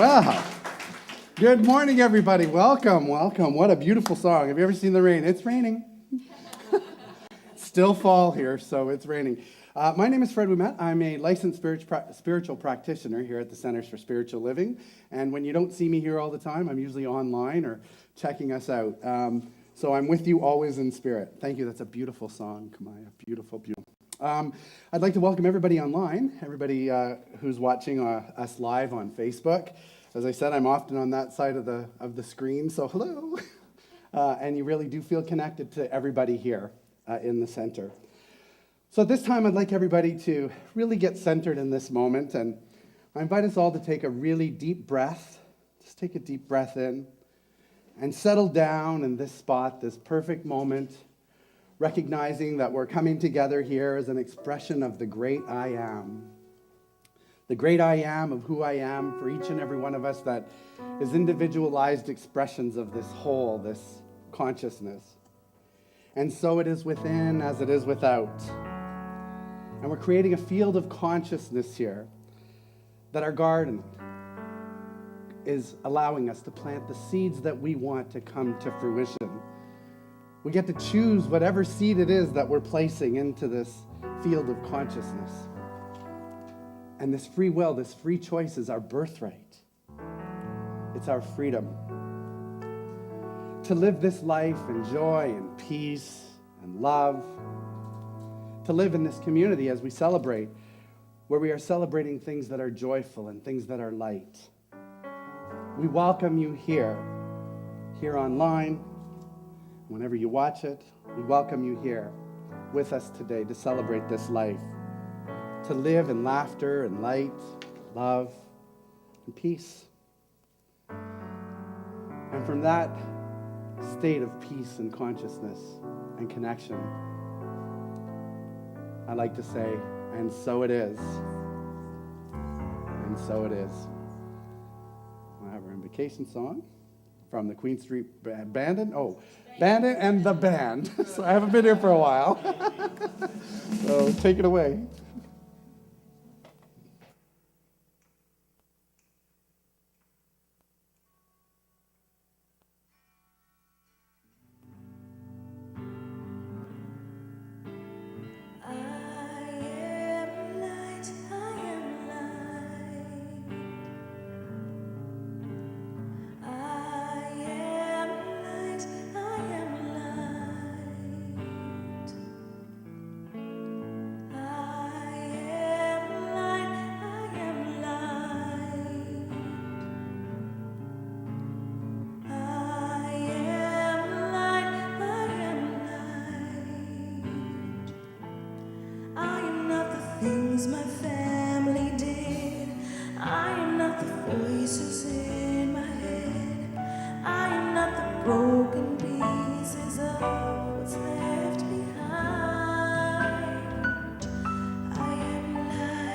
Well, good morning, everybody. Welcome, welcome. What a beautiful song. Have you ever seen the rain? It's raining. Still fall here, so it's raining. My name is Fred Ouimet. I'm a licensed spiritual practitioner here at the Centers for Spiritual Living. And when you don't see me here all the time, I'm usually online or checking us out. So I'm with you always in spirit. Thank you. That's a beautiful song, Kamaya. Beautiful, beautiful. I'd like to welcome everybody online, everybody who's watching us live on Facebook. As I said, I'm often on that side of the screen, so hello. And you really do feel connected to everybody here in the center. So at this time, I'd like everybody to really get centered in this moment, and I invite us all to take a really deep breath. Just take a deep breath in and settle down in this spot, this perfect moment, recognizing that we're coming together here as an expression of the great I am. The great I am of who I am for each and every one of us that is individualized expressions of this whole, this consciousness. And so it is within as it is without. And we're creating a field of consciousness here that our garden is allowing us to plant the seeds that we want to come to fruition. We get to choose whatever seed it is that we're placing into this field of consciousness. And this free will, this free choice is our birthright. It's our freedom to live this life in joy and peace and love, to live in this community as we celebrate, where we are celebrating things that are joyful and things that are light. We welcome you here online. Whenever you watch it, we welcome you here with us today to celebrate this life, to live in laughter and light, love, and peace. And from that state of peace and consciousness and connection, I like to say, and so it is. And so it is. I have our invocation song from the Queen Street Bandit. Oh, Bandit and the Band. So I haven't been here for a while. So take it away. My family did. I am not the voices in my head. I am not the broken pieces of what's left behind. I am light.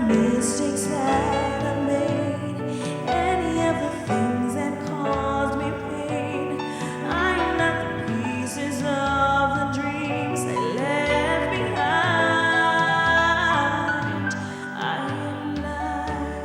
Mistakes that I made, any of the things that caused me pain. I am not the pieces of the dreams they left behind. I am light.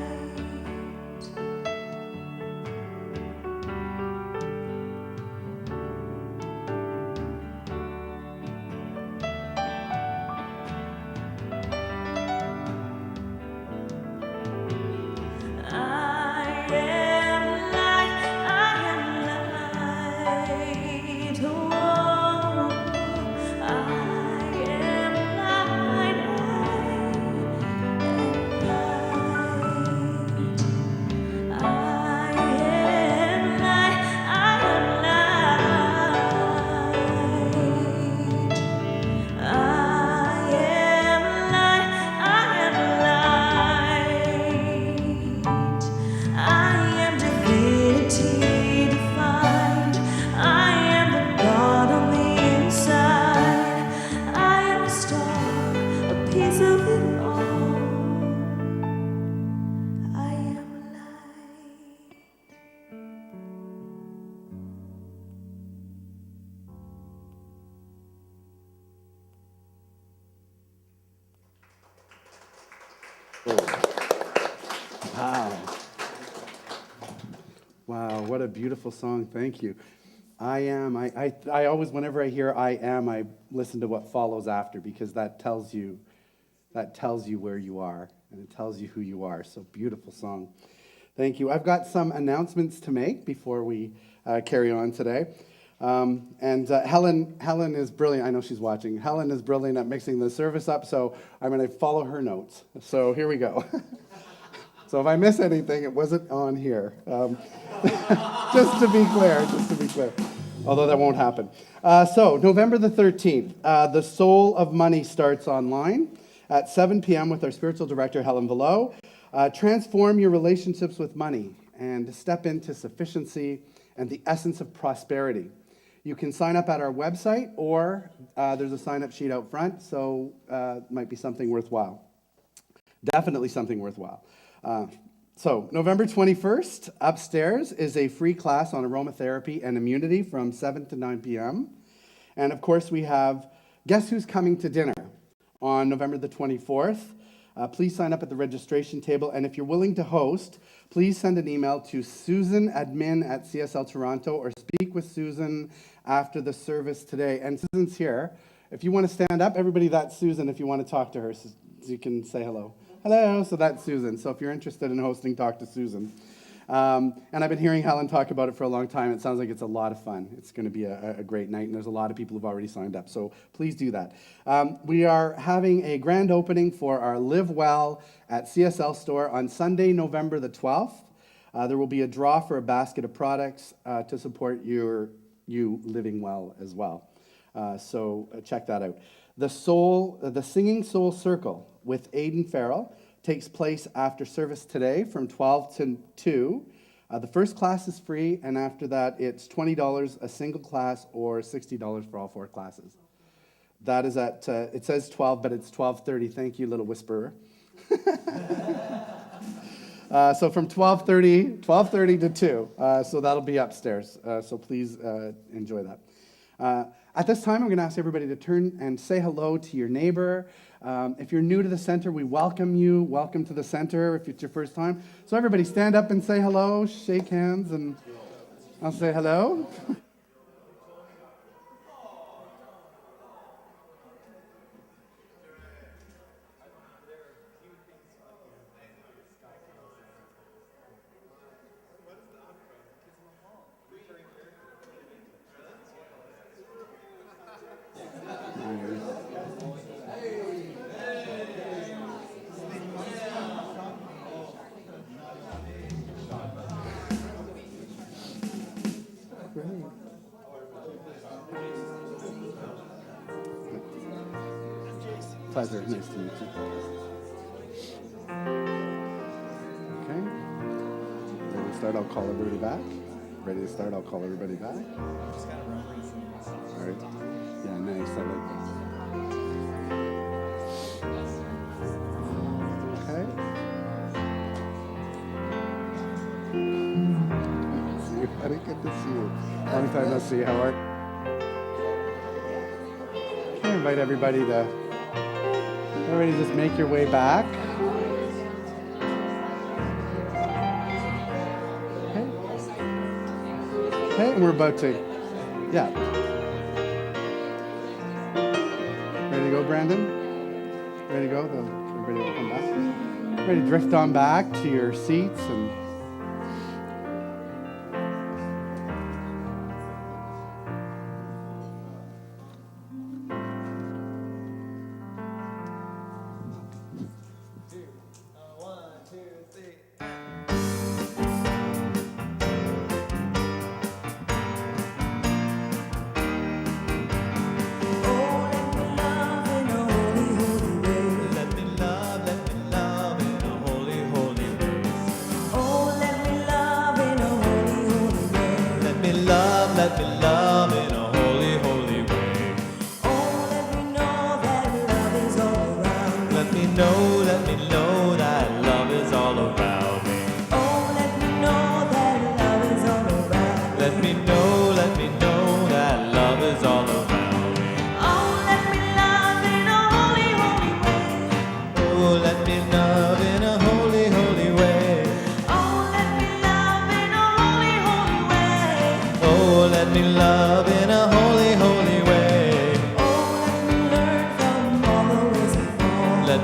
Wow. Wow, what a beautiful song. Thank you. I am. I always, whenever I hear I am, I listen to what follows after because that tells you where you are and it tells you who you are. So beautiful song. Thank you. I've got some announcements to make before we carry on today. Helen is brilliant. I know she's watching. Helen is brilliant at mixing the service up, so I'm going to follow her notes. So here we go. So if I miss anything, it wasn't on here. Just to be clear. Although that won't happen. So November the 13th, The Soul of Money starts online at 7 p.m. with our spiritual director, Helen Velo. Transform your relationships with money and step into sufficiency and the essence of prosperity. You can sign up at our website, or there's a sign-up sheet out front, so it might be something worthwhile. Definitely something worthwhile. So November 21st, upstairs is a free class on aromatherapy and immunity from 7 to 9 p.m. And of course, we have Guess Who's Coming to Dinner on November the 24th. Please sign up at the registration table, and if you're willing to host, please send an email to susanadmin@CSL Toronto or speak with Susan after the service today. And Susan's here. If you want to stand up, everybody, that's Susan if you want to talk to her, so you can say hello. Hello, so that's Susan. So if you're interested in hosting, talk to Susan. And I've been hearing Helen talk about it for a long time. It sounds like it's a lot of fun. It's going to be a great night, and there's a lot of people who've already signed up, so please do that. We are having a grand opening for our Live Well at CSL store on Sunday, November the 12th. There will be a draw for a basket of products to support you living well as well. So check that out. The Singing Soul Circle with Aidan Farrell takes place after service today from 12 to 2. The first class is free, and after that, it's $20 a single class or $60 for all 4 classes. That is at, it says 12, but it's 12:30. Thank you, little whisperer. So from 12:30 to 2. So that'll be upstairs. So please enjoy that. At this time, I'm going to ask everybody to turn and say hello to your neighbor. If you're new to the center, we welcome you. Welcome to the center if it's your first time. So everybody stand up and say hello, shake hands, and I'll say hello. Pleasure. Nice to meet you. Okay. Ready to start? I'll call everybody back. Ready to start? I'll call everybody back. All right. Yeah, nice. I like this. Okay. I didn't get to see you. Long time no see. How are you? I invite everybody just make your way back. Okay, and we're about to, yeah. Ready to go, Brandon? Ready to go? Everybody will come back. Ready to drift on back to your seats and Oh,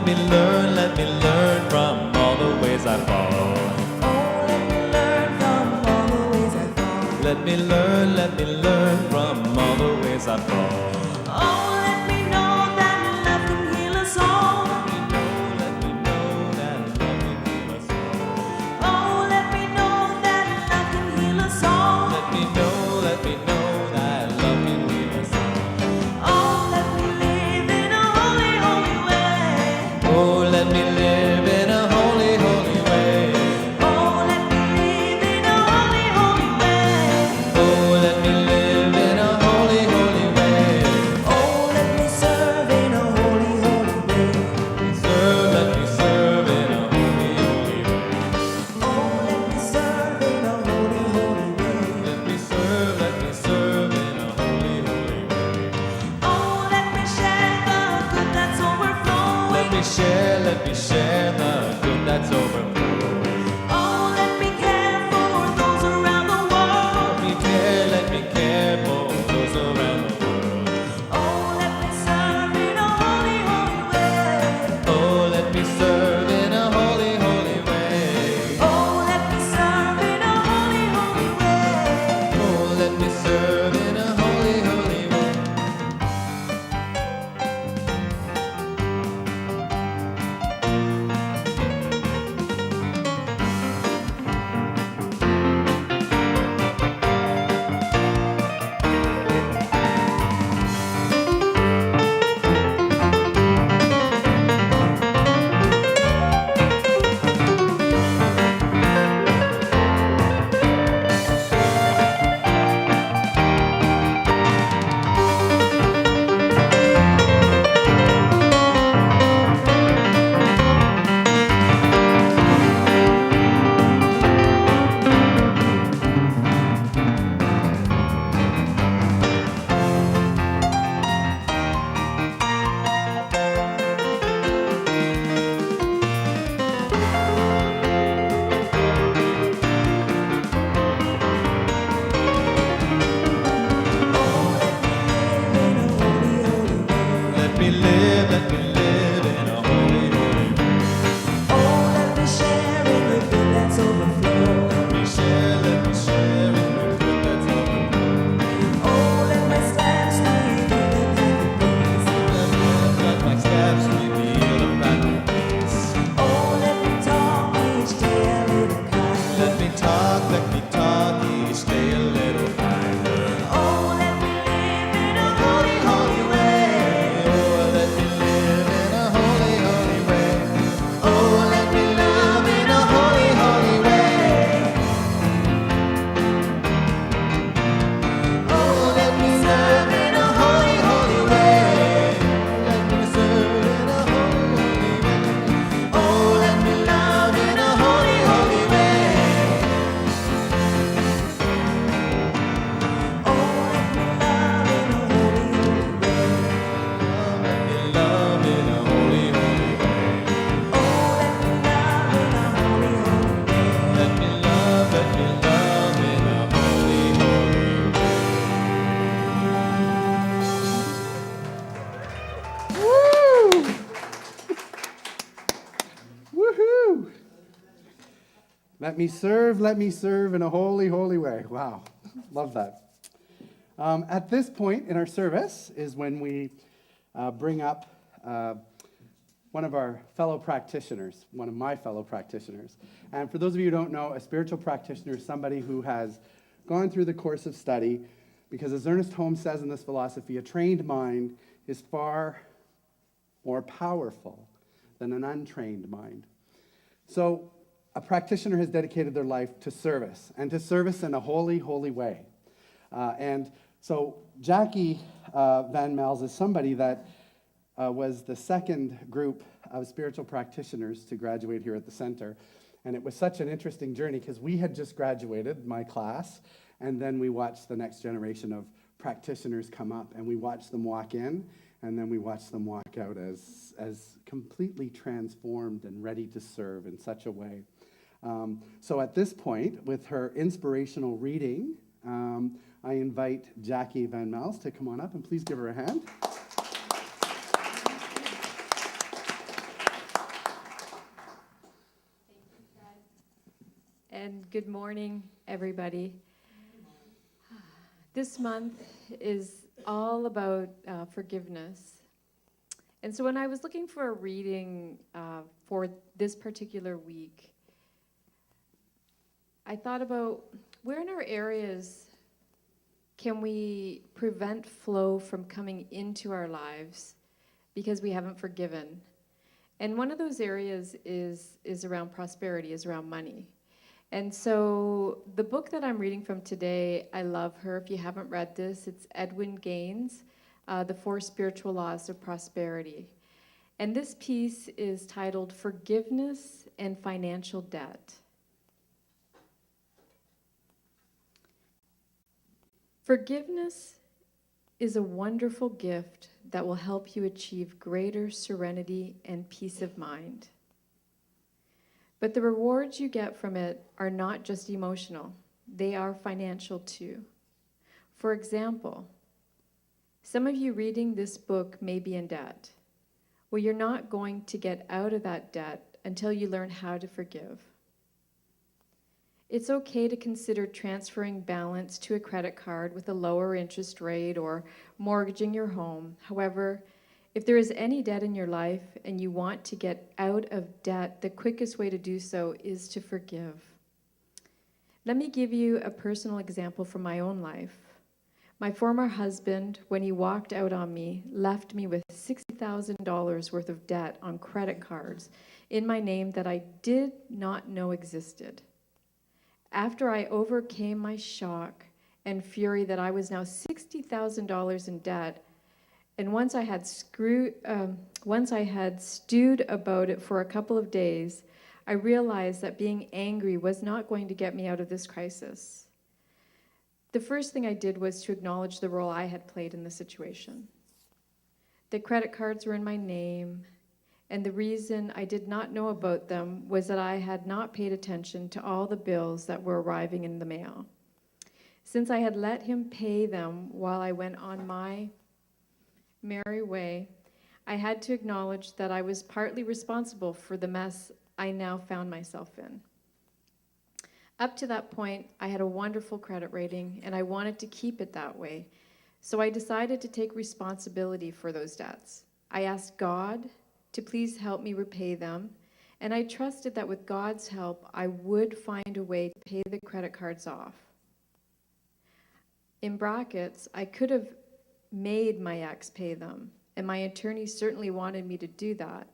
let me learn from all the ways I fall. Oh, let me learn from all the ways I fall. Let me learn from all the ways I fall. Oh, let me know that love can heal us all. Let me know that love can heal us all. Oh, let me know that love can heal us all. Let me know that love can heal us all. Oh, let me live in a holy, holy way. Oh, let me live in a holy, holy way. Oh, let me live in a holy, holy way. Oh, let me live in a holy, holy way. Oh, let me serve in a holy, holy way. Let me serve in a holy, holy way. Oh, let me serve in a holy, holy way. Let me serve in a holy, holy way. Oh, let me share the good that's overflowing. Let me share the good that's overflowing. Oh, let me care for those around the world. Let me care for those around the world. Oh, let me serve in a holy, holy way. Oh, let me serve in a holy, holy way. Oh, let me serve in a holy, holy way. Oh, let me serve in a holy, holy way. Let me live in a holy, holy way. Oh, let me share in the good that's overflowing. Let me share in the good that's overflowing. Oh, let my steps reveal the path of peace. Let my steps reveal the path of peace. Oh, let me talk each day a little kinder. Let me talk each day a little kinder. Oh, let me live in a holy, holy way. Oh, let me live in a holy, holy way. Oh, let me live in a holy, holy way. Oh, let me serve in a holy, holy way. Let me serve in a holy, holy way. Oh, let me love in a holy, holy way. Oh, let me love in a holy, holy way. Let me love in a holy, holy way. Oh, let me love in a holy, holy way. Let me love in a holy, holy way. Woo! Woohoo! Let me serve in a holy, holy way. Wow, love that. At this point in our service is when we bring up one of our fellow practitioners, one of my fellow practitioners. And for those of you who don't know, a spiritual practitioner is somebody who has gone through the course of study, because as Ernest Holmes says in this philosophy, a trained mind is far more powerful than an untrained mind. So a practitioner has dedicated their life to service, and to service in a holy, holy way. And so Jackie Van Mels is somebody that was the second group of spiritual practitioners to graduate here at the center. And it was such an interesting journey because we had just graduated, my class, and then we watched the next generation of practitioners come up, and we watched them walk in, and then we watched them walk out as completely transformed and ready to serve in such a way. So at this point, with her inspirational reading, I invite Jackie Van Mels to come on up, and please give her a hand. and good morning, everybody. This month is all about forgiveness. And so when I was looking for a reading for this particular week, I thought about where in our areas can we prevent flow from coming into our lives because we haven't forgiven. And one of those areas is around prosperity, is around money. And so the book that I'm reading from today, I love her. If you haven't read this, it's Edwin Gaines, The Four Spiritual Laws of Prosperity. And this piece is titled Forgiveness and Financial Debt. Forgiveness is a wonderful gift that will help you achieve greater serenity and peace of mind. But the rewards you get from it are not just emotional, they are financial too. For example, some of you reading this book may be in debt. Well, you're not going to get out of that debt until you learn how to forgive. It's okay to consider transferring balance to a credit card with a lower interest rate or mortgaging your home. However, if there is any debt in your life and you want to get out of debt, the quickest way to do so is to forgive. Let me give you a personal example from my own life. My former husband, when he walked out on me, left me with $60,000 worth of debt on credit cards in my name that I did not know existed. After I overcame my shock and fury that I was now $60,000 in debt, and once I had stewed about it for a couple of days, I realized that being angry was not going to get me out of this crisis. The first thing I did was to acknowledge the role I had played in the situation. The credit cards were in my name, and the reason I did not know about them was that I had not paid attention to all the bills that were arriving in the mail. Since I had let him pay them while I went on my merry way, I had to acknowledge that I was partly responsible for the mess I now found myself in. Up to that point, I had a wonderful credit rating, and I wanted to keep it that way. So I decided to take responsibility for those debts. I asked God to please help me repay them, and I trusted that with God's help, I would find a way to pay the credit cards off. In brackets, I could have made my ex pay them, and my attorney certainly wanted me to do that,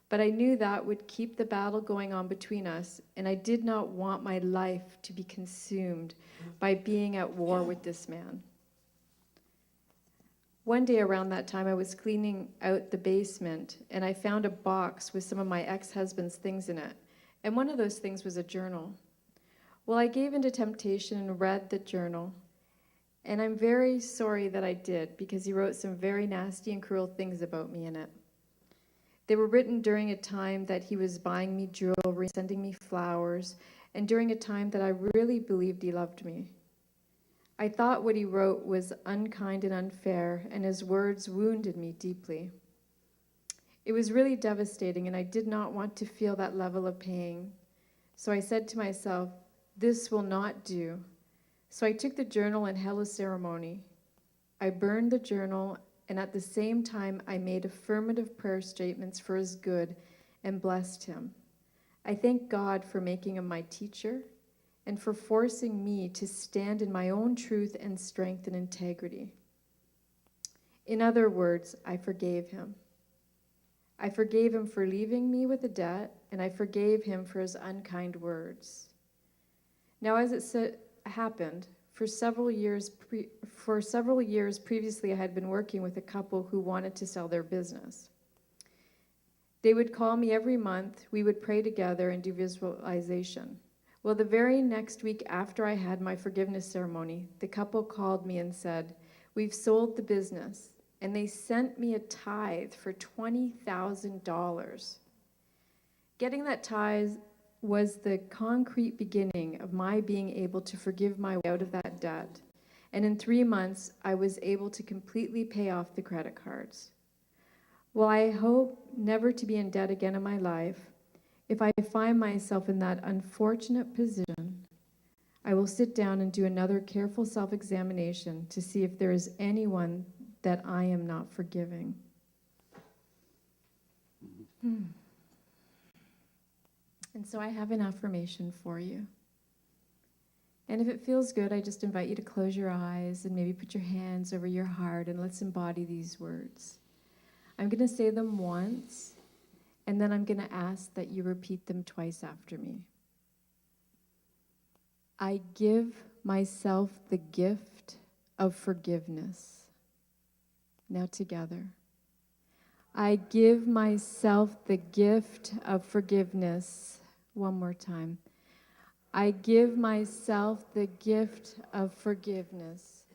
but I knew that would keep the battle going on between us, and I did not want my life to be consumed by being at war with this man. One day around that time, I was cleaning out the basement, and I found a box with some of my ex-husband's things in it, and one of those things was a journal. Well, I gave into temptation and read the journal, and I'm very sorry that I did, because he wrote some very nasty and cruel things about me in it. They were written during a time that he was buying me jewelry, sending me flowers, and during a time that I really believed he loved me. I thought what he wrote was unkind and unfair, and his words wounded me deeply. It was really devastating, and I did not want to feel that level of pain. So I said to myself, this will not do. So I took the journal and held a ceremony. I burned the journal, and at the same time, I made affirmative prayer statements for his good and blessed him. I thank God for making him my teacher and for forcing me to stand in my own truth and strength and integrity. In other words, I forgave him. I forgave him for leaving me with a debt, and I forgave him for his unkind words. Now, as it happened, for several years previously, I had been working with a couple who wanted to sell their business. They would call me every month, we would pray together and do visualization. Well, the very next week after I had my forgiveness ceremony, the couple called me and said, we've sold the business, and they sent me a tithe for $20,000. Getting that tithe was the concrete beginning of my being able to forgive my way out of that debt. And in 3 months, I was able to completely pay off the credit cards. Well, I hope never to be in debt again in my life. If I find myself in that unfortunate position, I will sit down and do another careful self-examination to see if there is anyone that I am not forgiving. And so I have an affirmation for you. And if it feels good, I just invite you to close your eyes and maybe put your hands over your heart, and let's embody these words. I'm going to say them once, and then I'm going to ask that you repeat them twice after me. I give myself the gift of forgiveness. Now together. I give myself the gift of forgiveness. One more time. I give myself the gift of forgiveness.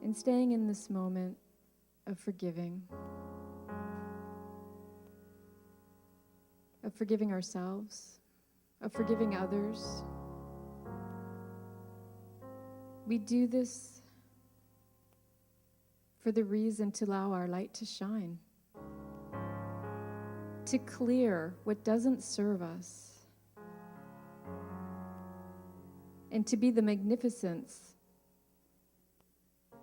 And staying in this moment of forgiving ourselves, of forgiving others. We do this for the reason to allow our light to shine, to clear what doesn't serve us, and to be the magnificence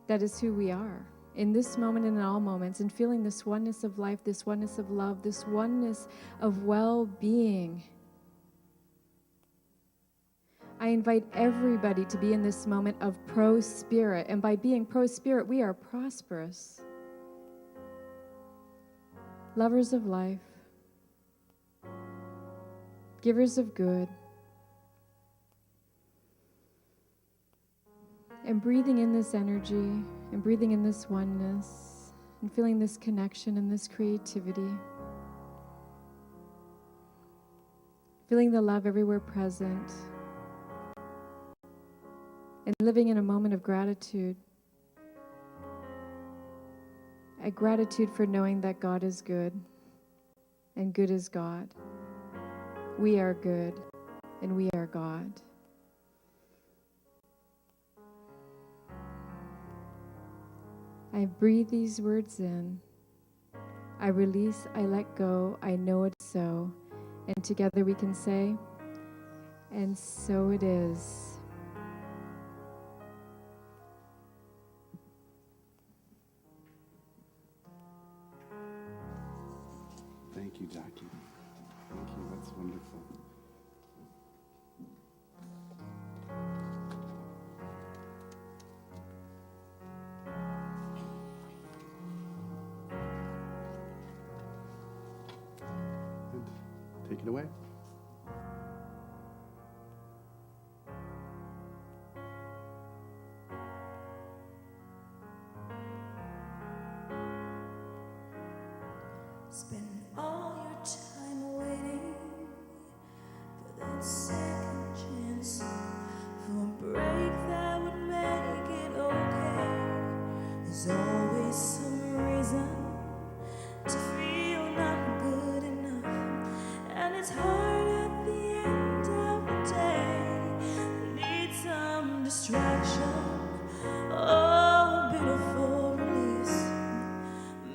that is who we are in this moment and in all moments, and feeling this oneness of life, this oneness of love, this oneness of well-being. I invite everybody to be in this moment of pro-spirit, and by being pro-spirit, we are prosperous, lovers of life, givers of good, and breathing in this energy, and breathing in this oneness, and feeling this connection and this creativity. Feeling the love everywhere present. And living in a moment of gratitude. A gratitude for knowing that God is good, and good is God. We are good, and we are God. I breathe these words in. I release, I let go, I know it's so. And together we can say, and so it is. Thank you, Jackie. Thank you. That's wonderful. Take it away. Spend all your time waiting for that second chance, for a break that would make it okay. There's always some reason to feel not good enough, and it's hard at the end of the day. Need some distraction, oh, beautiful release.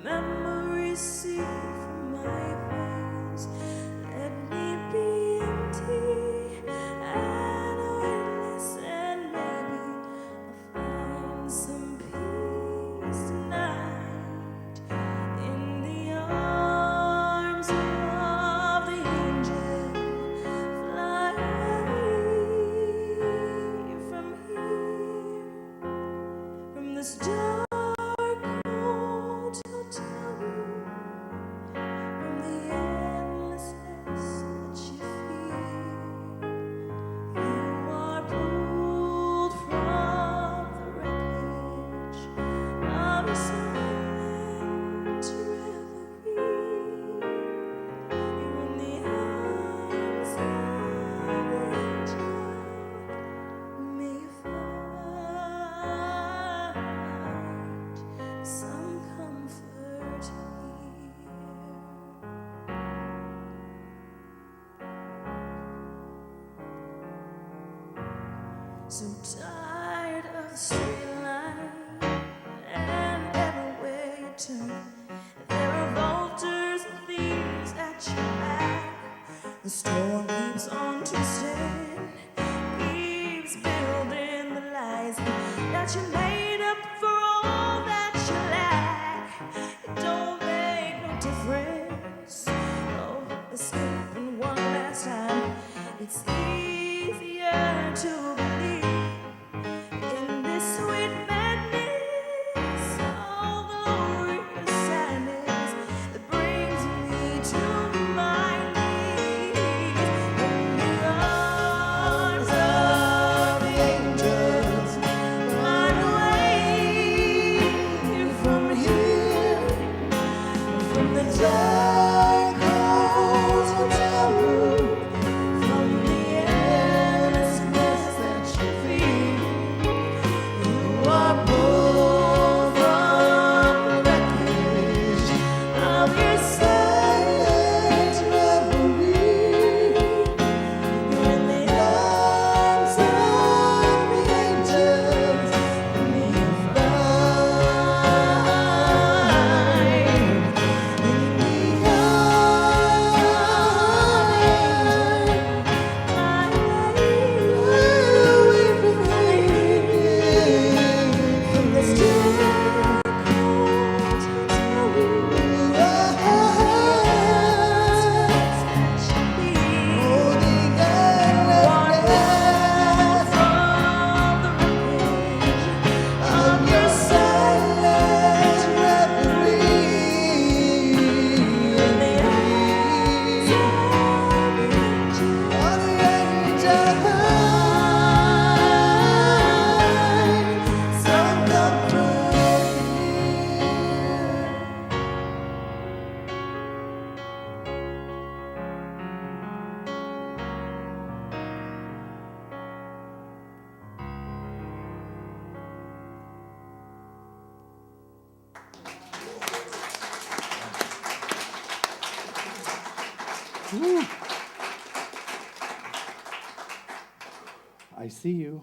Memories see from my veins. Let me be empty and weightless, and maybe I'll find some peace tonight in the arms of the angel. Fly away from here, from this dark cold hotel room, from the endlessness that you feel. You are pulled from the wreckage of a silent reverie. You're in the arms of the angel. May you find some comfort here. So tired of the straight line and everywhere storm keeps on twisting, keeps building the lies that you made up for all that you lack. It don't make no difference. Oh, escaping one last time. It's easier to believe in this sweet madness, all glorious sadness that brings me to my knees in the arms of the angels. Fly away from here, from the dark cold hotel room, from the endlessness that you feel. You are pulled from the wreckage of your silent reverie. You're in the arms of the angels, and you I see you.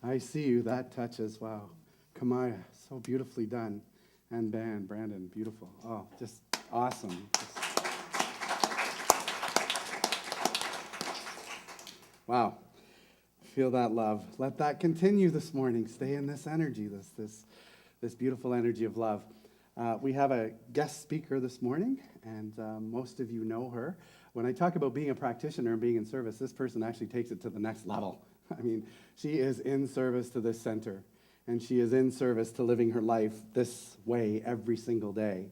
I see you. That touches. Wow. Kamaya, so beautifully done. And Brandon, beautiful. Oh, just awesome. Wow. Feel that love. Let that continue this morning. Stay in this energy, this beautiful energy of love. We have a guest speaker this morning, and most of you know her. When I talk about being a practitioner and being in service, this person actually takes it to the next level. I mean, she is in service to this center, and she is in service to living her life this way every single day.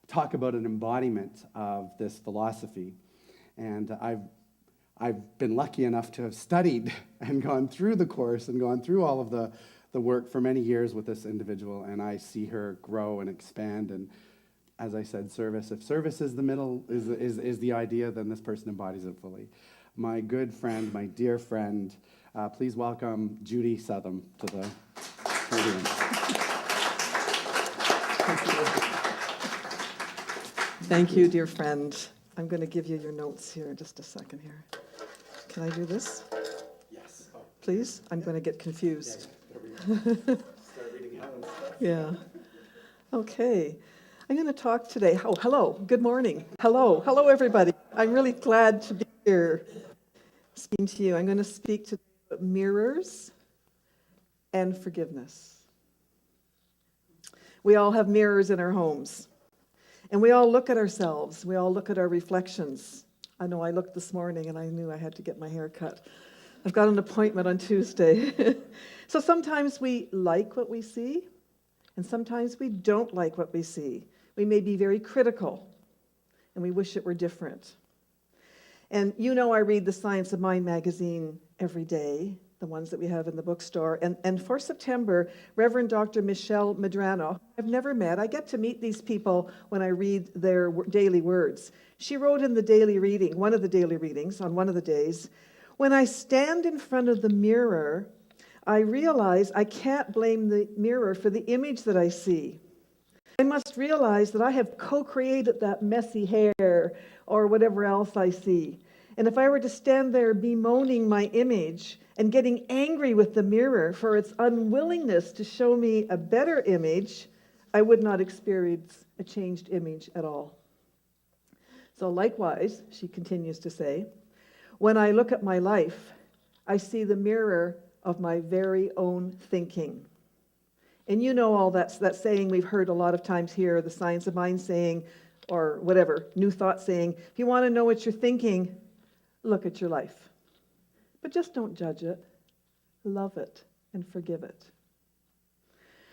Talk about an embodiment of this philosophy. And I've been lucky enough to have studied and gone through the course and gone through all of the work for many years with this individual, and I see her grow and expand. And as I said, service. If service is the middle, is the idea, then this person embodies it fully. My good friend, my dear friend, please welcome Judy Southam to the podium. Thank you, dear friend. I'm going to give you your notes here in just a second here. Can I do this? Yes. Oh, Please? I'm going to get confused. there we go. Start reading Helen's stuff. Yeah. Okay. I'm going to talk today. Oh, hello. Good morning. Hello. Hello, everybody. I'm really glad to be here speaking to you. I'm going to speak to mirrors and forgiveness. We all have mirrors in our homes, and we all look at ourselves. We all look at our reflections. I know I looked this morning, and I knew I had to get my hair cut. I've got an appointment on Tuesday. So sometimes we like what we see, and sometimes we don't like what we see. We may be very critical, and we wish it were different. And you know I read the Science of Mind magazine every day, the ones that we have in the bookstore. And for September, Reverend Dr. Michelle Medrano, I've never met. I get to meet these people when I read their daily words. She wrote in the daily reading, one of the daily readings on one of the days, "When I stand in front of the mirror, I realize I can't blame the mirror for the image that I see. I must realize that I have co-created that messy hair or whatever else I see. And if I were to stand there bemoaning my image and getting angry with the mirror for its unwillingness to show me a better image, I would not experience a changed image at all." So likewise, she continues to say, when I look at my life, I see the mirror of my very own thinking. And you know all that saying we've heard a lot of times here, the Science of Mind saying, or whatever, New Thought saying, if you want to know what you're thinking, look at your life. But just don't judge it. Love it and forgive it.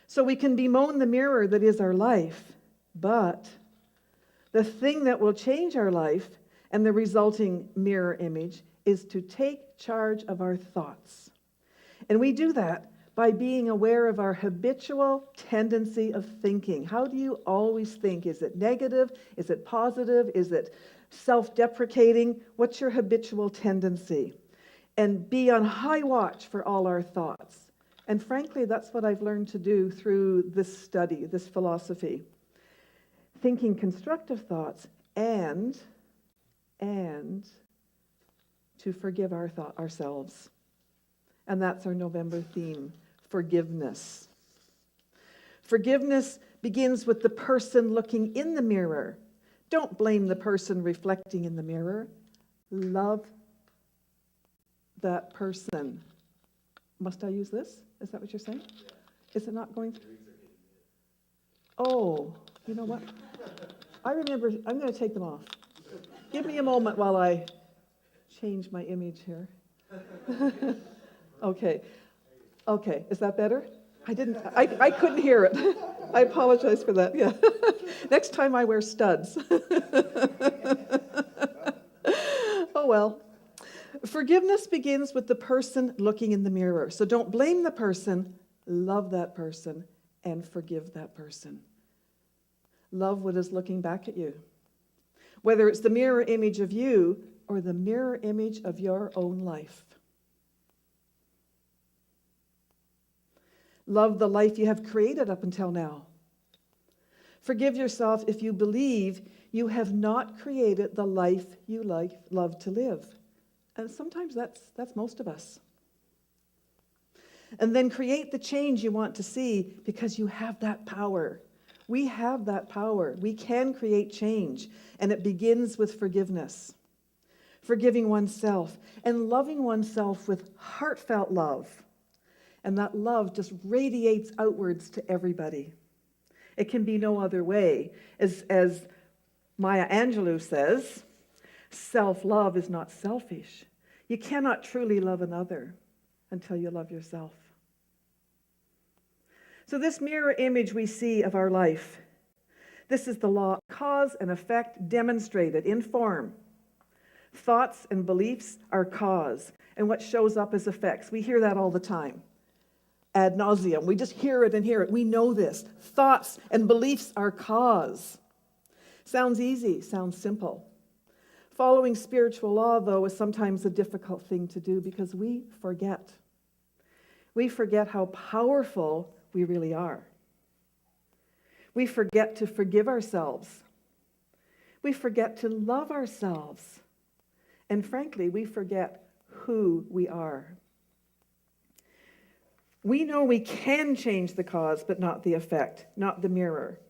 So we can bemoan the mirror that is our life, but the thing that will change our life and the resulting mirror image is to take charge of our thoughts. And we do that by being aware of our habitual tendency of thinking. How do you always think? Is it negative? Is it positive? Is it self-deprecating? What's your habitual tendency? And be on high watch for all our thoughts. And frankly, that's what I've learned to do through this study, this philosophy. Thinking constructive thoughts and to forgive ourselves. And that's our November theme, forgiveness. Forgiveness begins with the person looking in the mirror. Don't blame the person reflecting in the mirror. Love that person. Must I use this? Is that what you're saying? Is it not going? Oh, you know what? I remember, I'm going to take them off. Give me a moment while I change my image here. Okay, is that better? I couldn't hear it. I apologize for that, yeah. Next time I wear studs. Oh well. Forgiveness begins with the person looking in the mirror. So don't blame the person, love that person, and forgive that person. Love what is looking back at you. Whether it's the mirror image of you or the mirror image of your own life. Love the life you have created up until now. Forgive yourself if you believe you have not created the life you love to live. And sometimes that's most of us. And then create the change you want to see because you have that power. We have that power. We can create change. And it begins with forgiveness. Forgiving oneself and loving oneself with heartfelt love. And that love just radiates outwards to everybody. It can be no other way. As Maya Angelou says, self-love is not selfish. You cannot truly love another until you love yourself. So this mirror image we see of our life, this is the law of cause and effect demonstrated in form. Thoughts and beliefs are cause, and what shows up as effects. We hear that all the time. Ad nauseum. We just hear it and hear it. We know this. Thoughts and beliefs are cause. Sounds easy, sounds simple. Following spiritual law, though, is sometimes a difficult thing to do because we forget. We forget how powerful we really are. We forget to forgive ourselves. We forget to love ourselves. And frankly, we forget who we are. We know we can change the cause, but not the effect, not the mirror.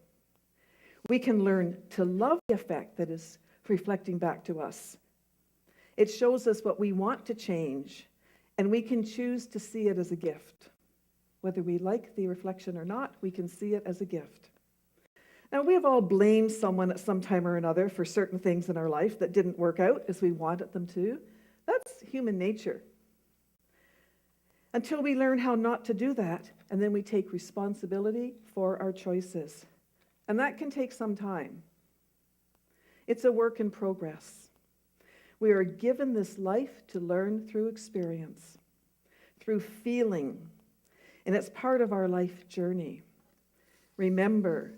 We can learn to love the effect that is reflecting back to us. It shows us what we want to change, and we can choose to see it as a gift. Whether we like the reflection or not, we can see it as a gift. Now, we have all blamed someone at some time or another for certain things in our life that didn't work out as we wanted them to. That's human nature. Until we learn how not to do that, and then we take responsibility for our choices. And that can take some time. It's a work in progress. We are given this life to learn through experience, through feeling, and it's part of our life journey. Remember,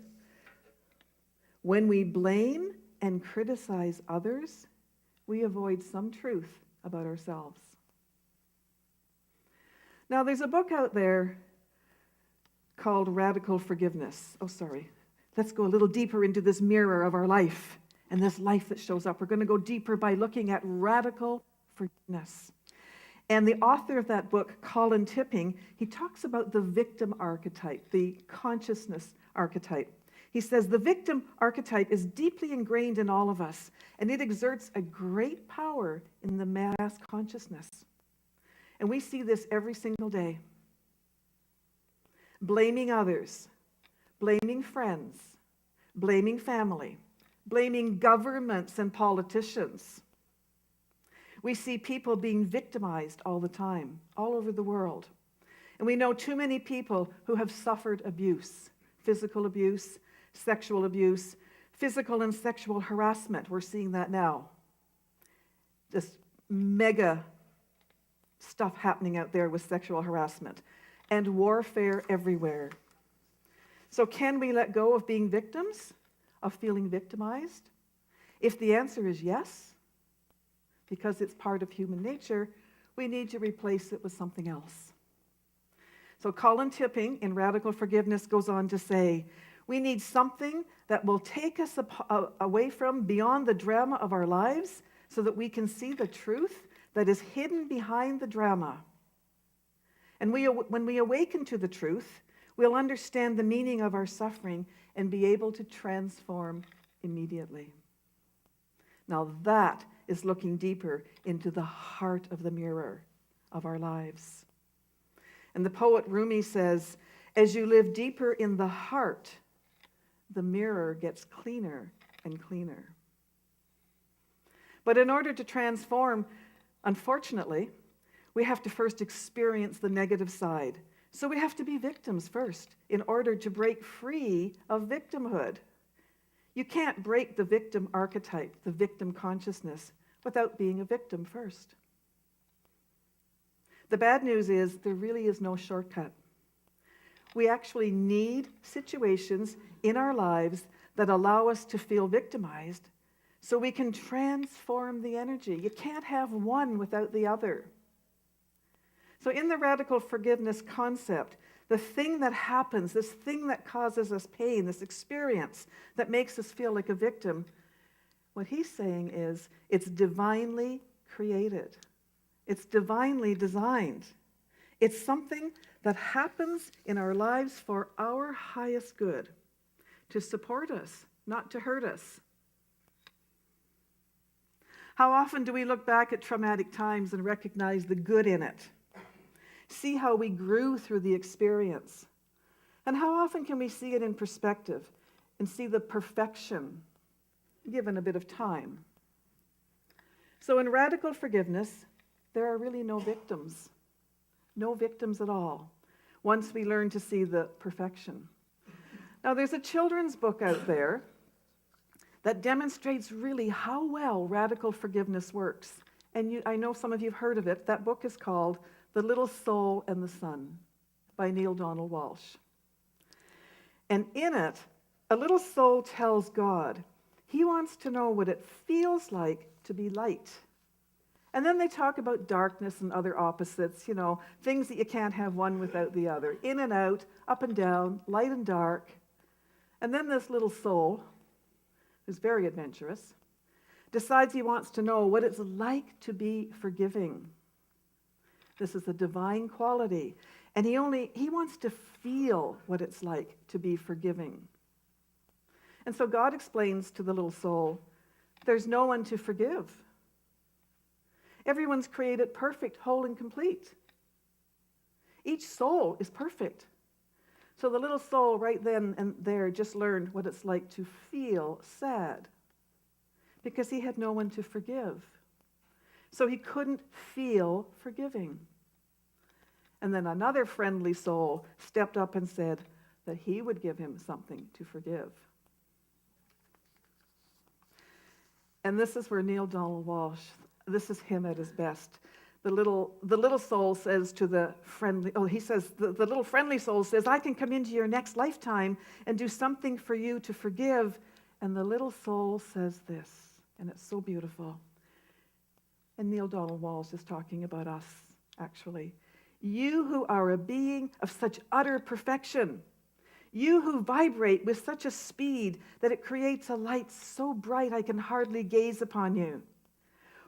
when we blame and criticize others, we avoid some truth about ourselves. Now, there's a book out there called Radical Forgiveness. Let's go a little deeper into this mirror of our life and this life that shows up. We're going to go deeper by looking at radical forgiveness. And the author of that book, Colin Tipping, he talks about the victim archetype, the consciousness archetype. He says, the victim archetype is deeply ingrained in all of us, and it exerts a great power in the mass consciousness. And we see this every single day. Blaming others, blaming friends, blaming family, blaming governments and politicians. We see people being victimized all the time, all over the world. And we know too many people who have suffered abuse, physical abuse, sexual abuse, physical and sexual harassment. We're seeing that now. Just mega stuff happening out there with sexual harassment and warfare everywhere. So can we let go of being victims, of feeling victimized? If the answer is yes, because it's part of human nature, we need to replace it with something else. So Colin Tipping in Radical Forgiveness goes on to say, we need something that will take us away from beyond the drama of our lives so that we can see the truth that is hidden behind the drama. And when we awaken to the truth, we'll understand the meaning of our suffering and be able to transform immediately. Now that is looking deeper into the heart of the mirror of our lives. And the poet Rumi says, as you live deeper in the heart, the mirror gets cleaner and cleaner. But in order to transform, unfortunately, we have to first experience the negative side. So we have to be victims first in order to break free of victimhood. You can't break the victim archetype, the victim consciousness, without being a victim first. The bad news is there really is no shortcut. We actually need situations in our lives that allow us to feel victimized so we can transform the energy. You can't have one without the other. So in the radical forgiveness concept, the thing that happens, this thing that causes us pain, this experience that makes us feel like a victim, what he's saying is it's divinely created. It's divinely designed. It's something that happens in our lives for our highest good, to support us, not to hurt us. How often do we look back at traumatic times and recognize the good in it? See how we grew through the experience. And how often can we see it in perspective and see the perfection given a bit of time? So in radical forgiveness, there are really no victims. No victims at all, once we learn to see the perfection. Now there's a children's book out there that demonstrates really how well radical forgiveness works. And I know some of you have heard of it. That book is called The Little Soul and the Sun by Neale Donald Walsch. And in it, a little soul tells God he wants to know what it feels like to be light. And then they talk about darkness and other opposites, things that you can't have one without the other. In and out, up and down, light and dark. And then this little soul, who's very adventurous, decides he wants to know what it's like to be forgiving. This is a divine quality. And he wants to feel what it's like to be forgiving. And so God explains to the little soul, there's no one to forgive. Everyone's created perfect, whole, and complete. Each soul is perfect. So the little soul right then and there just learned what it's like to feel sad because he had no one to forgive. So he couldn't feel forgiving. And then another friendly soul stepped up and said that he would give him something to forgive. And this is where Neale Donald Walsch, this is him at his best. The little soul says to the little friendly soul says, I can come into your next lifetime and do something for you to forgive. And the little soul says this, and it's so beautiful. And Neale Donald Walsch is talking about us, actually. You who are a being of such utter perfection, you who vibrate with such a speed that it creates a light so bright I can hardly gaze upon you.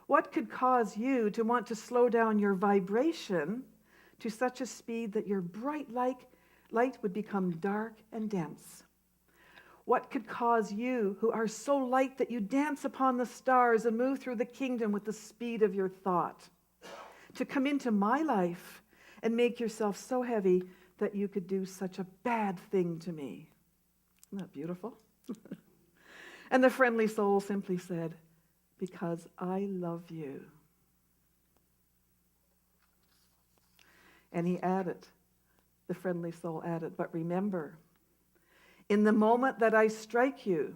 What could cause you to want to slow down your vibration to such a speed that your bright light would become dark and dense? What could cause you, who are so light that you dance upon the stars and move through the kingdom with the speed of your thought, to come into my life and make yourself so heavy that you could do such a bad thing to me? Isn't that beautiful? And the friendly soul simply said, because I love you. And he added, the friendly soul added, but remember, in the moment that I strike you,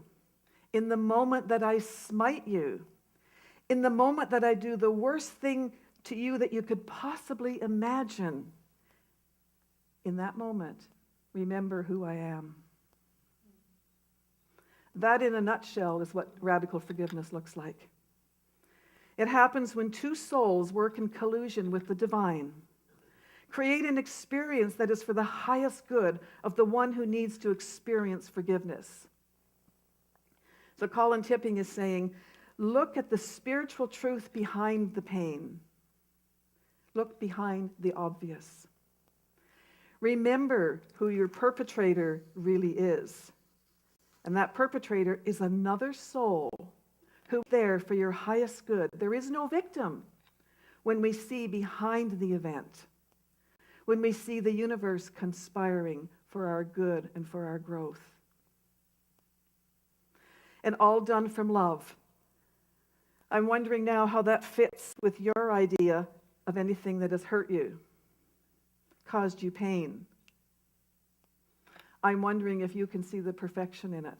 in the moment that I smite you, in the moment that I do the worst thing to you that you could possibly imagine, in that moment, remember who I am. That, in a nutshell, is what radical forgiveness looks like. It happens when two souls work in collusion with the divine, create an experience that is for the highest good of the one who needs to experience forgiveness. So Colin Tipping is saying, look at the spiritual truth behind the pain. Look behind the obvious. Remember who your perpetrator really is. And that perpetrator is another soul who is there for your highest good. There is no victim when we see behind the event, when we see the universe conspiring for our good and for our growth. And all done from love. I'm wondering now how that fits with your idea of anything that has hurt you, caused you pain. I'm wondering if you can see the perfection in it.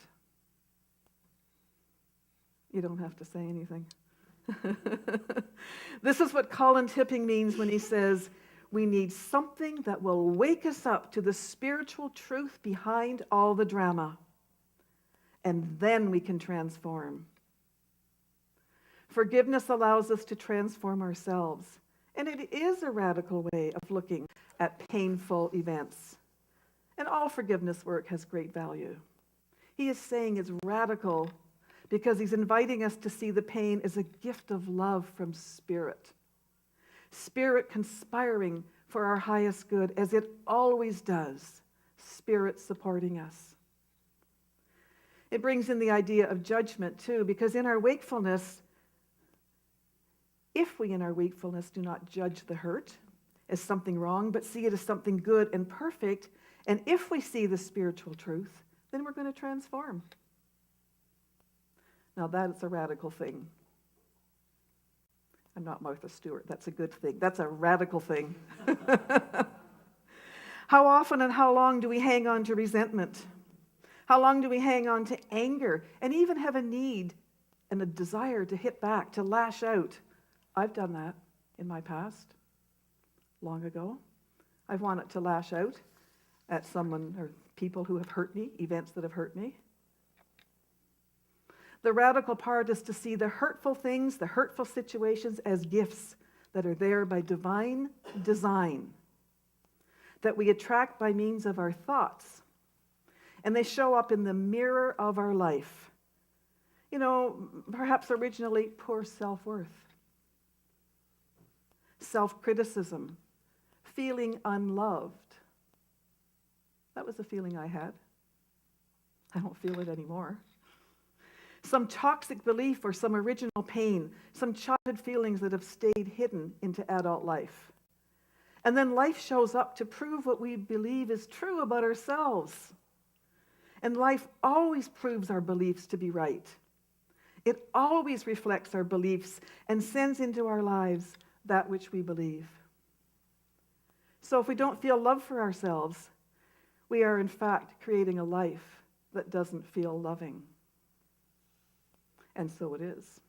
You don't have to say anything. This is what Colin Tipping means when he says, we need something that will wake us up to the spiritual truth behind all the drama. And then we can transform. Forgiveness allows us to transform ourselves. And it is a radical way of looking at painful events. And all forgiveness work has great value. He is saying it's radical because he's inviting us to see the pain as a gift of love from Spirit. Spirit conspiring for our highest good, as it always does. Spirit supporting us. It brings in the idea of judgment too, because in our wakefulness, if we in our wakefulness do not judge the hurt as something wrong, but see it as something good and perfect, and if we see the spiritual truth, then we're going to transform. Now that is a radical thing. I'm not Martha Stewart. That's a good thing. That's a radical thing. How often and how long do we hang on to resentment? How long do we hang on to anger and even have a need and a desire to hit back, to lash out? I've done that in my past, long ago. I've wanted to lash out at someone or people who have hurt me, events that have hurt me. The radical part is to see the hurtful things, the hurtful situations as gifts that are there by divine design, that we attract by means of our thoughts. And they show up in the mirror of our life. You know, perhaps originally poor self-worth, self-criticism, feeling unloved. That was the feeling I had. I don't feel it anymore. Some toxic belief or some original pain, some childhood feelings that have stayed hidden into adult life. And then life shows up to prove what we believe is true about ourselves. And life always proves our beliefs to be right. It always reflects our beliefs and sends into our lives that which we believe. So if we don't feel love for ourselves, we are in fact creating a life that doesn't feel loving. And so it is.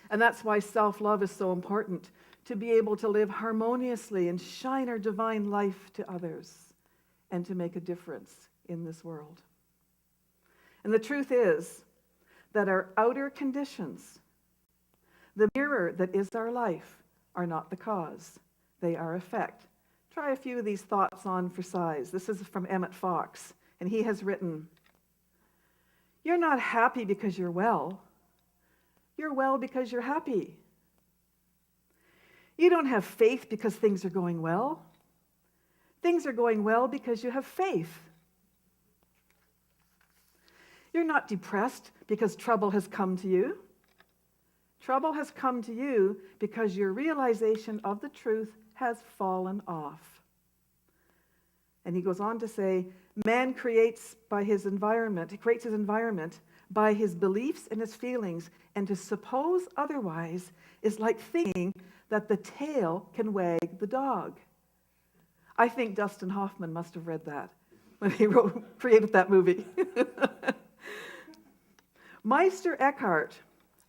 And that's why self-love is so important, to be able to live harmoniously and shine our divine life to others and to make a difference in this world. And the truth is that our outer conditions, the mirror that is our life, are not the cause. They are effect. Try a few of these thoughts on for size. This is from Emmett Fox, and he has written, "You're not happy because you're well. You're well because you're happy. You don't have faith because things are going well. Things are going well because you have faith. You're not depressed because trouble has come to you. Trouble has come to you because your realization of the truth has fallen off. And he goes on to say, man creates by his environment. He creates his environment by his beliefs and his feelings. And to suppose otherwise is like thinking that the tail can wag the dog. I think Dustin Hoffman must have read that when he created that movie. Meister Eckhart,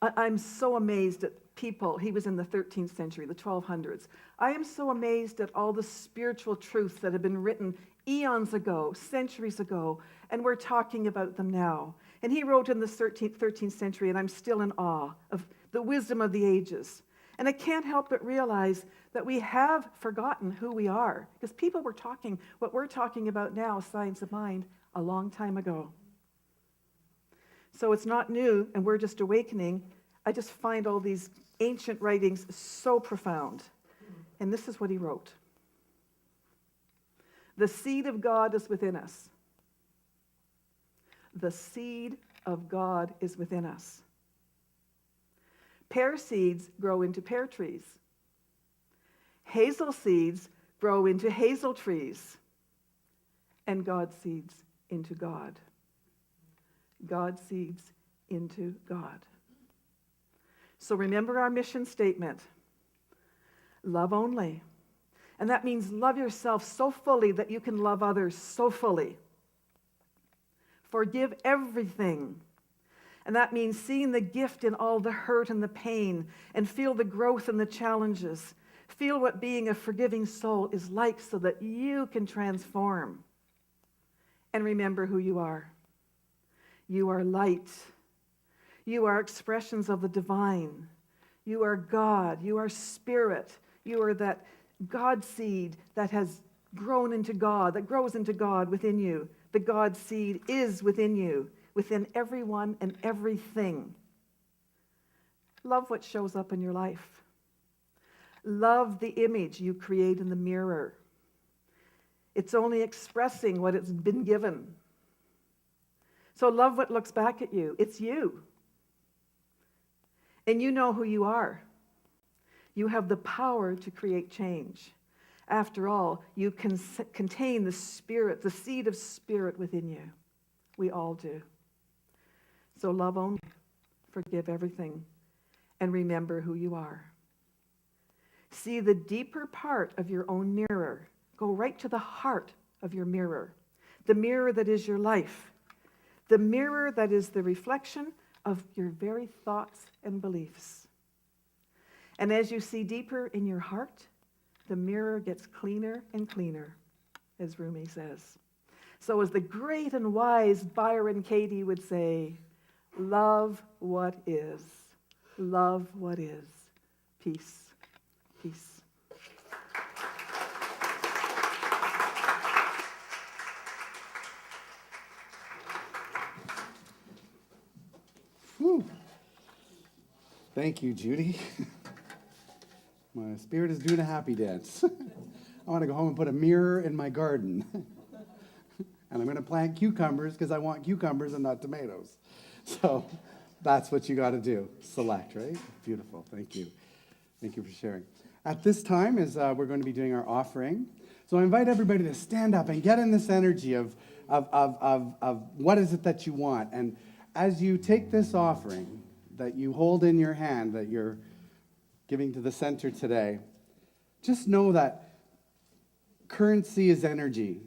I'm so amazed at people. He was in the 13th century, the 1200s. I am so amazed at all the spiritual truths that have been written eons ago, centuries ago, and we're talking about them now. And he wrote in the 13th century, and I'm still in awe of the wisdom of the ages. And I can't help but realize that we have forgotten who we are, because people were talking what we're talking about now, science of mind, a long time ago. So it's not new, and we're just awakening. I just find all these ancient writings so profound. And this is what he wrote. The seed of God is within us. The seed of God is within us. Pear seeds grow into pear trees. Hazel seeds grow into hazel trees. And God seeds into God. God seeds into God. So remember our mission statement. Love only. And that means love yourself so fully that you can love others so fully. Forgive everything. And that means seeing the gift in all the hurt and the pain, and feel the growth and the challenges. Feel what being a forgiving soul is like so that you can transform. And remember who you are. You are light. You are expressions of the divine. You are God. You are spirit. You are that God seed that has grown into God, that grows into God within you. The God seed is within you, within everyone and everything. Love what shows up in your life. Love the image you create in the mirror. It's only expressing what it's been given. So love what looks back at you. It's you. And you know who you are. You have the power to create change. After all, you contain the spirit, the seed of spirit within you. We all do. So love only, forgive everything, and remember who you are. See the deeper part of your own mirror. Go right to the heart of your mirror, the mirror that is your life, the mirror that is the reflection of your very thoughts and beliefs. And as you see deeper in your heart, the mirror gets cleaner and cleaner, as Rumi says. So as the great and wise Byron Katie would say, love what is. Love what is. Peace. Peace. Whew. Thank you, Judy. My spirit is doing a happy dance. I want to go home and put a mirror in my garden. And I'm going to plant cucumbers because I want cucumbers and not tomatoes. So that's what you got to do. Select, right? Beautiful. Thank you. Thank you for sharing. At this time is we're going to be doing our offering. So I invite everybody to stand up and get in this energy of what is it that you want. And as you take this offering that you hold in your hand, that you're giving to the center today, just know that currency is energy.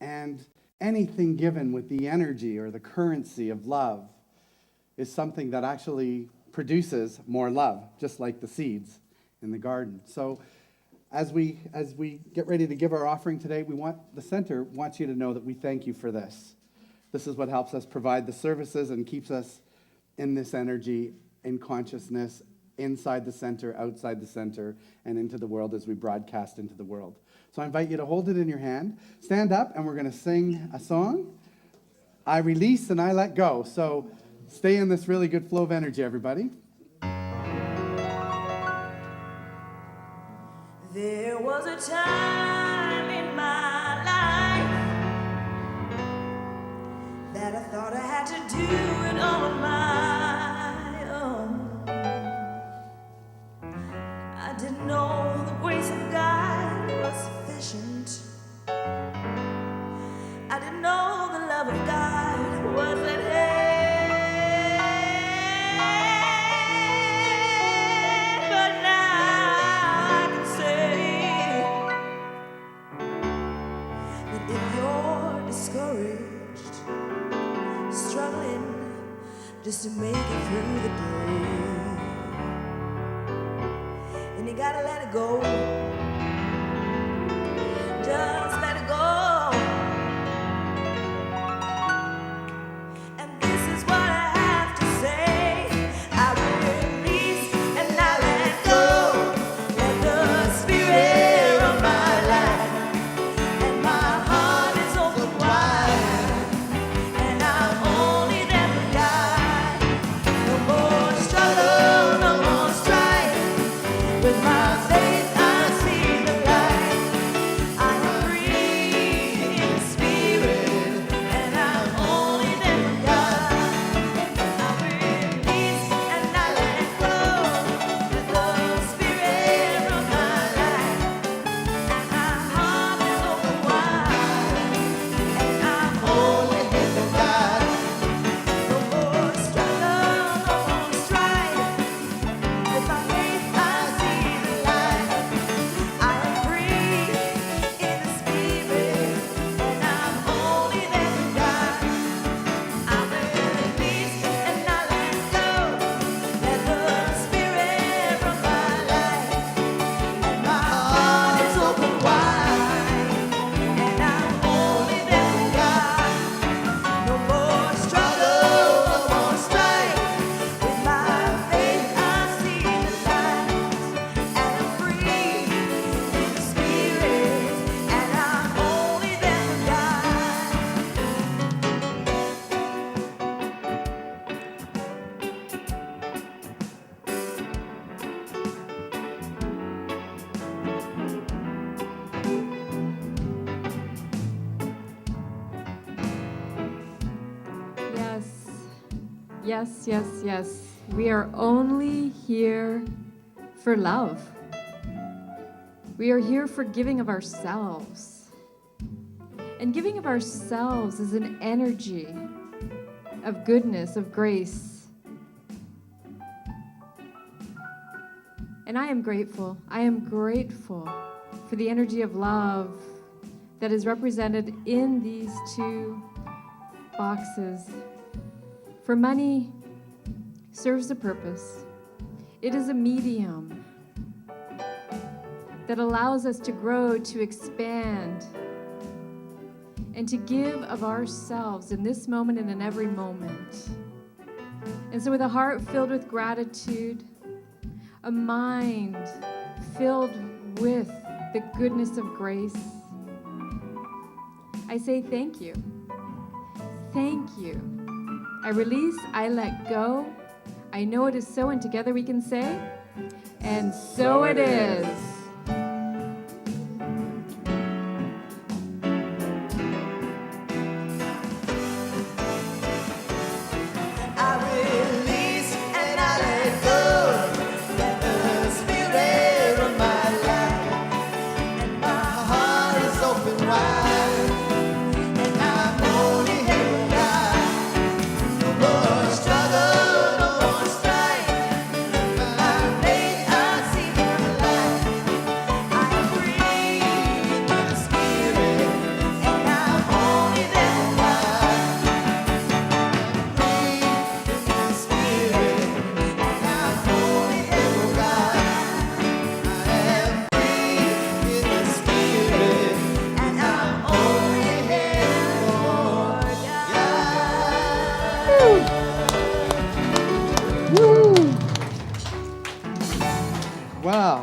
And anything given with the energy or the currency of love is something that actually produces more love, just like the seeds in the garden. So as we get ready to give our offering today, the center wants you to know that we thank you for this. This is what helps us provide the services and keeps us in this energy, in consciousness, inside the center, outside the center, and into the world as we broadcast into the world. So I invite you to hold it in your hand, stand up, and we're going to sing a song. I release and I let go. So stay in this really good flow of energy, everybody. There was a time in my life that I thought I had to do it on my own. I didn't know the grace of God was sufficient. I didn't know the love of God was at hand. But now I can say that if you're discouraged, struggling just to make it through the day, and you gotta let it go. Just let it go. And this is what I have to say. I release and I let go. Let the Spirit of my life, and my heart is open wide, and I'm only there for God. No more struggle, no more strife. With my faith I see the light. I am free in the Spirit, and I'm only there for God. I release and I let go. Let the Spirit of my life, and my heart is open wide, and I'm only here for God. No more struggle, no more strife. With my faith I see the light. I am free in the Spirit, and I'm only there for God. I release and I let go. Let the Spirit from my life, and my heart is open wide, and I'm only there for God. No more struggle, no more strife. With my faith I see the light, and I'm free in the Spirit, and I'm only there for God. Yes, yes, yes, yes. We are only here for love. We are here for giving of ourselves. And giving of ourselves is an energy of goodness, of grace. And I am grateful. I am grateful for the energy of love that is represented in these two boxes. For money serves a purpose. It is a medium that allows us to grow, to expand, and to give of ourselves in this moment and in every moment. And so with a heart filled with gratitude, a mind filled with the goodness of grace, I say thank you. Thank you. I release, I let go. I know it is so, and together we can say, and so it is. I release and I let go. Let the Spirit of my life, and my heart is open wide, and I'm only here for God. No more struggle, no more strife. With my faith I see the light. I am free in the Spirit, and I'm only there for God. Free in the Spirit, and I'm only there for God. I am free in the Spirit, and I'm only here for God. Wow.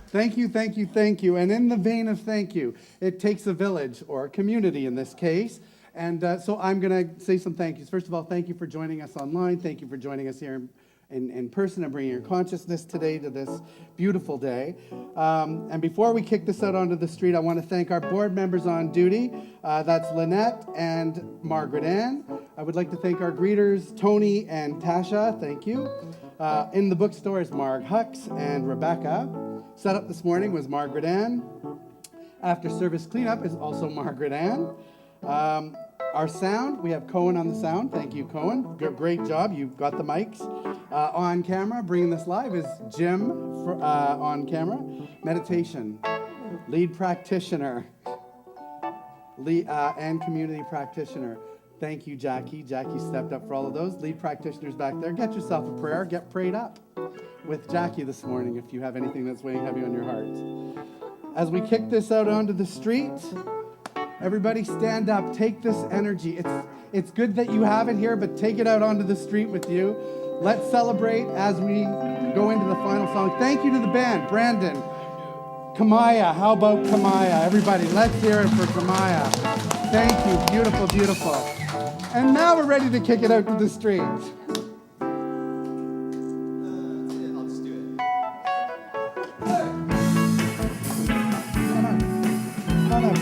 Thank you, thank you, thank you. And in the vein of thank you, it takes a village, or a community in this case. And so I'm going to say some thank yous. First of all, thank you for joining us online. Thank you for joining us here in person and bringing your consciousness today to this beautiful day. And before we kick this out onto the street, I want to thank our board members on duty. That's Lynette and Margaret Ann. I would like to thank our greeters, Tony and Tasha. Thank you. In the bookstore is Marg Hux and Rebecca. Set up this morning was Margaret Ann. After service cleanup is also Margaret Ann. Our sound, we have Cohen on the sound. Thank you, Cohen. Great job. You've got the mics. On camera, bringing this live is Jim on camera. Meditation, lead practitioner, and community practitioner. Thank you, Jackie. Jackie stepped up for all of those. Lead practitioners back there. Get yourself a prayer. Get prayed up with Jackie this morning if you have anything that's weighing heavy on your heart. As we kick this out onto the street, everybody stand up. Take this energy. It's good that you have it here, but take it out onto the street with you. Let's celebrate as we go into the final song. Thank you to the band. Brandon, Kamaya. How about Kamaya? Everybody, let's hear it for Kamaya. Thank you. Beautiful, beautiful. And now we're ready to kick it out to the street. I'll just do it. Come on.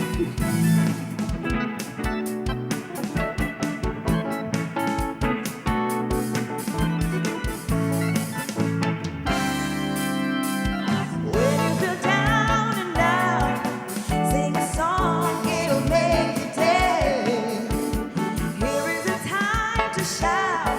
When you feel down and out, sing a song, it'll make your day. Here is a time to shout.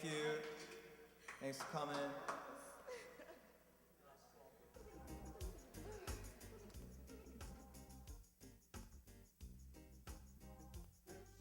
you. Thanks for coming.